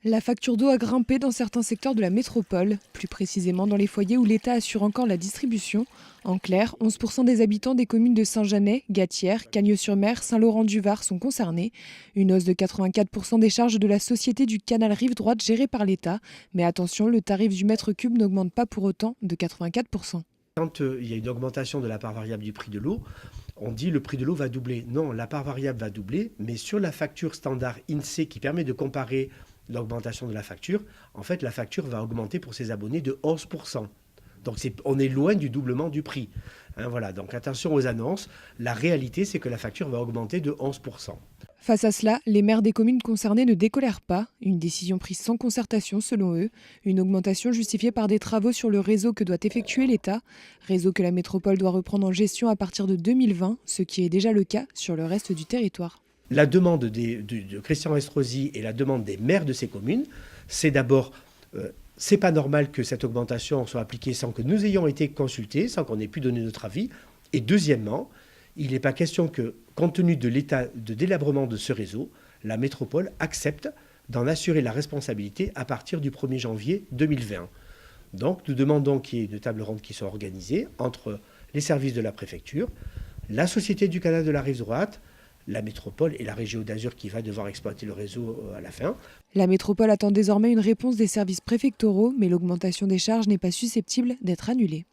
La facture d'eau a grimpé dans certains secteurs de la métropole, plus précisément dans les foyers où l'État assure encore la distribution. En clair, 11% des habitants des communes de Saint-Jeannet, Gatière, Cagnes-sur-Mer, Saint-Laurent-du-Var sont concernés. Une hausse de 84% des charges de la société du canal Rive Droite gérée par l'État. Mais attention, le tarif du mètre cube n'augmente pas pour autant de 84%. Quand il y a une augmentation de la part variable du prix de l'eau, on dit le prix de l'eau va doubler. Non, la part variable va doubler, mais sur la facture standard INSEE qui permet de comparer l'augmentation de la facture, en fait, la facture va augmenter pour ses abonnés de 11%. Donc on est loin du doublement du prix. Voilà, donc attention aux annonces. La réalité, c'est que la facture va augmenter de 11%. Face à cela, les maires des communes concernées ne décolèrent pas. Une décision prise sans concertation selon eux. Une augmentation justifiée par des travaux sur le réseau que doit effectuer l'État. Réseau que la métropole doit reprendre en gestion à partir de 2020, ce qui est déjà le cas sur le reste du territoire. La demande de Christian Estrosi et la demande des maires de ces communes, c'est d'abord, c'est pas normal que cette augmentation soit appliquée sans que nous ayons été consultés, sans qu'on ait pu donner notre avis. Et deuxièmement, il n'est pas question que, compte tenu de l'état de délabrement de ce réseau, la métropole accepte d'en assurer la responsabilité à partir du 1er janvier 2020. Donc nous demandons qu'il y ait une table ronde qui soit organisée entre les services de la préfecture, la Société du canal de la Rive Droite, la métropole et la région d'Azur qui va devoir exploiter le réseau à la fin. La métropole attend désormais une réponse des services préfectoraux, mais l'augmentation des charges n'est pas susceptible d'être annulée.